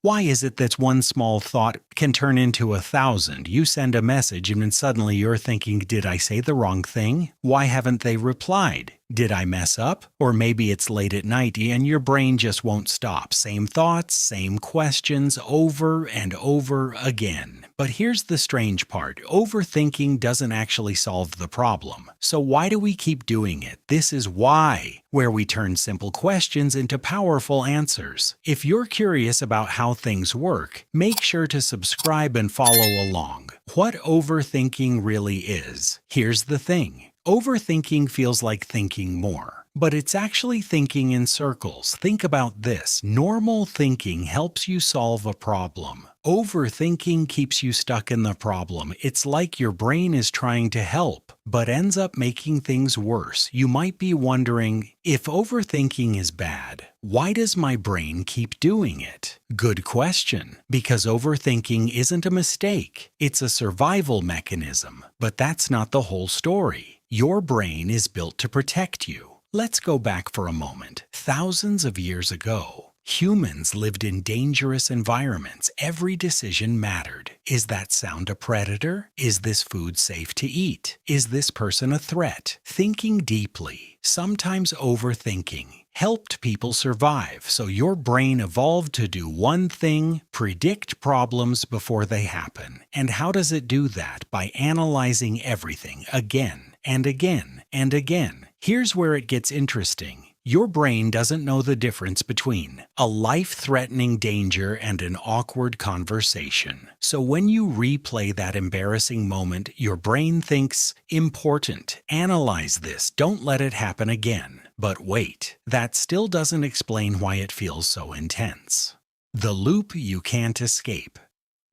Why is it that one small thought can turn into 1,000? You send a message and then suddenly you're thinking, did I say the wrong thing? Why haven't they replied? Did I mess up? Or maybe it's late at night and your brain just won't stop. Same thoughts, same questions, over and over again. But here's the strange part. Overthinking doesn't actually solve the problem. So why do we keep doing it? This is why, where we turn simple questions into powerful answers. If you're curious about how things work, make sure to subscribe and follow along. What overthinking really is. Here's the thing. Overthinking feels like thinking more, but it's actually thinking in circles. Think about this. Normal thinking helps you solve a problem. Overthinking keeps you stuck in the problem. It's like your brain is trying to help, but ends up making things worse. You might be wondering, if overthinking is bad, why does my brain keep doing it? Good question. Because overthinking isn't a mistake. It's a survival mechanism. But that's not the whole story. Your brain is built to protect you. Let's go back for a moment. Thousands of years ago, humans lived in dangerous environments. Every decision mattered. Is that sound a predator? Is this food safe to eat? Is this person a threat? Thinking deeply, sometimes overthinking, helped people survive. So your brain evolved to do one thing: predict problems before they happen. And how does it do that? By analyzing everything again and again and again. Here's where it gets interesting. Your brain doesn't know the difference between a life-threatening danger and an awkward conversation. So when you replay that embarrassing moment, your brain thinks, important, analyze this, don't let it happen again. But wait, that still doesn't explain why it feels so intense. The loop you can't escape.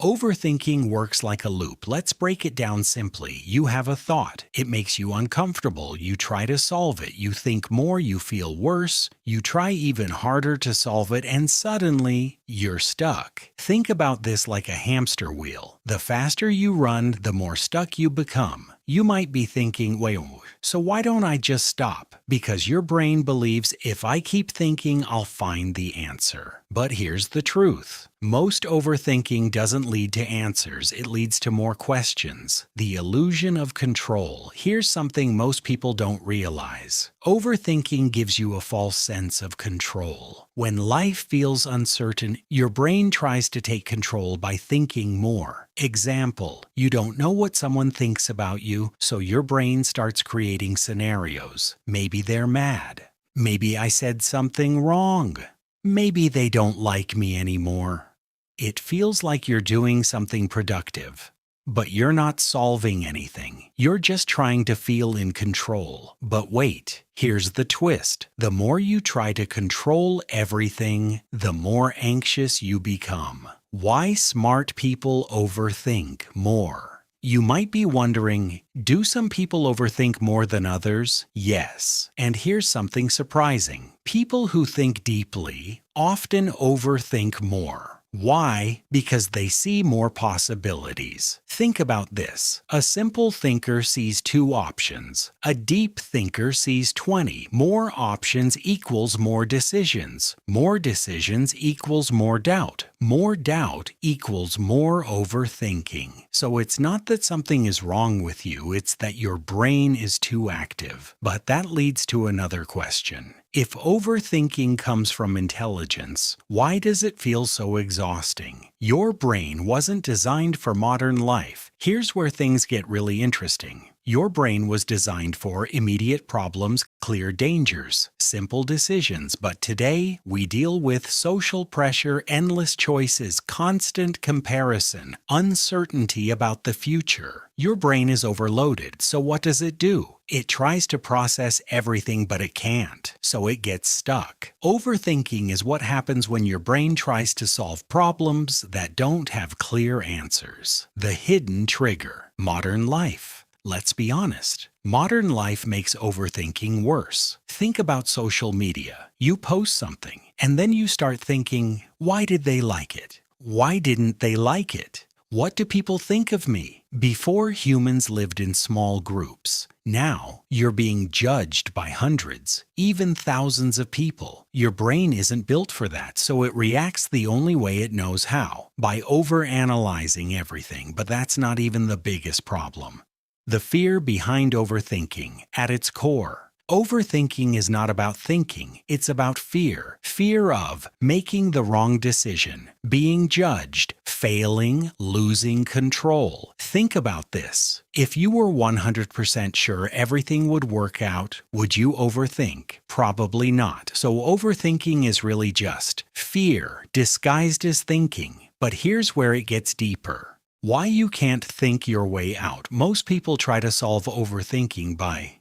Overthinking works like a loop. Let's break it down simply. You have a thought. It makes you uncomfortable. You try to solve it. You think more. You feel worse. You try even harder to solve it, and suddenly, you're stuck. Think about this like a hamster wheel. The faster you run, the more stuck you become. You might be thinking, wait, so why don't I just stop? Because your brain believes if I keep thinking, I'll find the answer. But here's the truth. Most overthinking doesn't lead to answers, it leads to more questions. The illusion of control. Here's something most people don't realize. Overthinking gives you a false sense of control. When life feels uncertain, your brain tries to take control by thinking more. Example, you don't know what someone thinks about you, so your brain starts creating scenarios. Maybe they're mad. Maybe I said something wrong. Maybe they don't like me anymore. It feels like you're doing something productive, but you're not solving anything. You're just trying to feel in control. But wait, here's the twist. The more you try to control everything, the more anxious you become. Why smart people overthink more? You might be wondering, do some people overthink more than others? Yes. And here's something surprising. People who think deeply often overthink more. Why? Because they see more possibilities. Think about this. A simple thinker sees 2 options. A deep thinker sees 20. More options equals more decisions. More decisions equals more doubt. More doubt equals more overthinking. So it's not that something is wrong with you, it's that your brain is too active. But that leads to another question. If overthinking comes from intelligence, why does it feel so exhausting? Your brain wasn't designed for modern life. Here's where things get really interesting. Your brain was designed for immediate problems, clear dangers, simple decisions, but today we deal with social pressure, endless choices, constant comparison, uncertainty about the future. Your brain is overloaded, so what does it do? It tries to process everything, but it can't, so it gets stuck. Overthinking is what happens when your brain tries to solve problems that don't have clear answers. The hidden trigger: modern life. Let's be honest. Modern life makes overthinking worse. Think about social media. You post something, and then you start thinking, why did they like it? Why didn't they like it? What do people think of me? Before, humans lived in small groups. Now, you're being judged by hundreds, even thousands of people. Your brain isn't built for that, so it reacts the only way it knows how, by overanalyzing everything. But that's not even the biggest problem. The fear behind overthinking, at its core. Overthinking is not about thinking, it's about fear. Fear of making the wrong decision, being judged, failing, losing control. Think about this. If you were 100% sure everything would work out, would you overthink? Probably not. So overthinking is really just fear disguised as thinking. But here's where it gets deeper. Why you can't think your way out. Most people try to solve overthinking by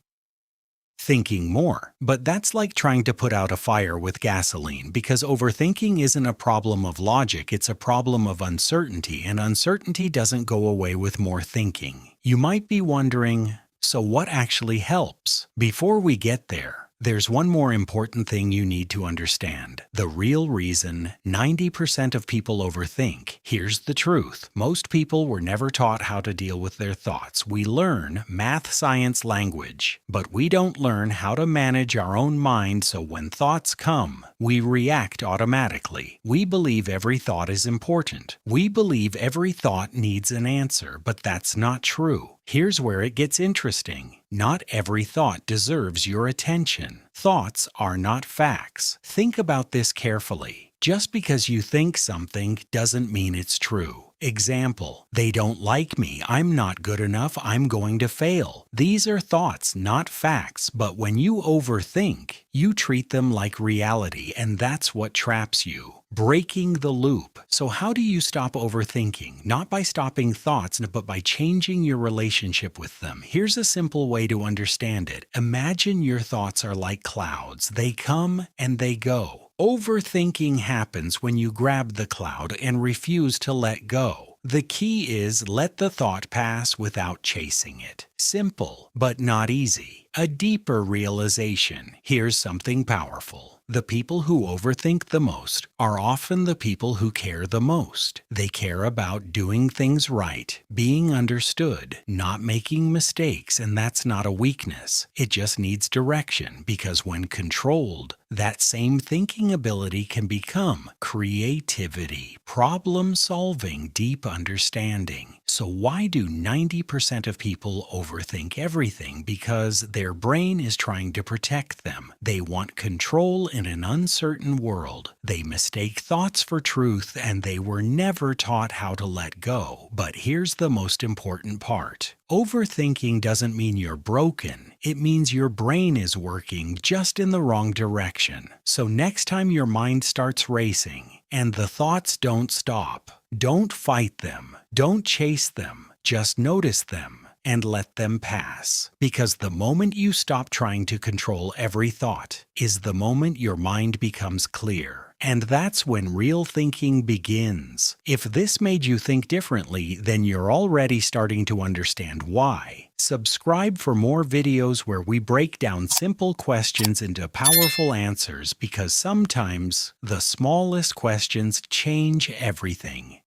thinking more. But that's like trying to put out a fire with gasoline, because overthinking isn't a problem of logic, it's a problem of uncertainty, and uncertainty doesn't go away with more thinking. You might be wondering, so what actually helps? Before we get there, there's one more important thing you need to understand. The real reason 90% of people overthink. Here's the truth. Most people were never taught how to deal with their thoughts. We learn math, science, language, but we don't learn how to manage our own mind, so when thoughts come, we react automatically. We believe every thought is important. We believe every thought needs an answer, but that's not true. Here's where it gets interesting. Not every thought deserves your attention. Thoughts are not facts. Think about this carefully. Just because you think something doesn't mean it's true. Example, they don't like me, I'm not good enough, I'm going to fail. These are thoughts, not facts, but when you overthink, you treat them like reality, and that's what traps you. Breaking the loop. So how do you stop overthinking? Not by stopping thoughts, but by changing your relationship with them. Here's a simple way to understand it. Imagine your thoughts are like clouds. They come and they go. Overthinking happens when you grab the cloud and refuse to let go. The key is let the thought pass without chasing it. Simple, but not easy. A deeper realization. Here's something powerful. The people who overthink the most are often the people who care the most. They care about doing things right, being understood, not making mistakes, and that's not a weakness. It just needs direction, because when controlled, that same thinking ability can become creativity, problem solving, deep understanding. So why do 90% of people overthink everything? Because their brain is trying to protect them. They want control in an uncertain world. They mistake thoughts for truth, and they were never taught how to let go. But here's the most important part. Overthinking doesn't mean you're broken. It means your brain is working just in the wrong direction. So next time your mind starts racing and the thoughts don't stop, don't fight them. Don't chase them. Just notice them and let them pass. Because the moment you stop trying to control every thought is the moment your mind becomes clear. And that's when real thinking begins. If this made you think differently, then you're already starting to understand why. Subscribe for more videos where we break down simple questions into powerful answers, because sometimes the smallest questions change everything.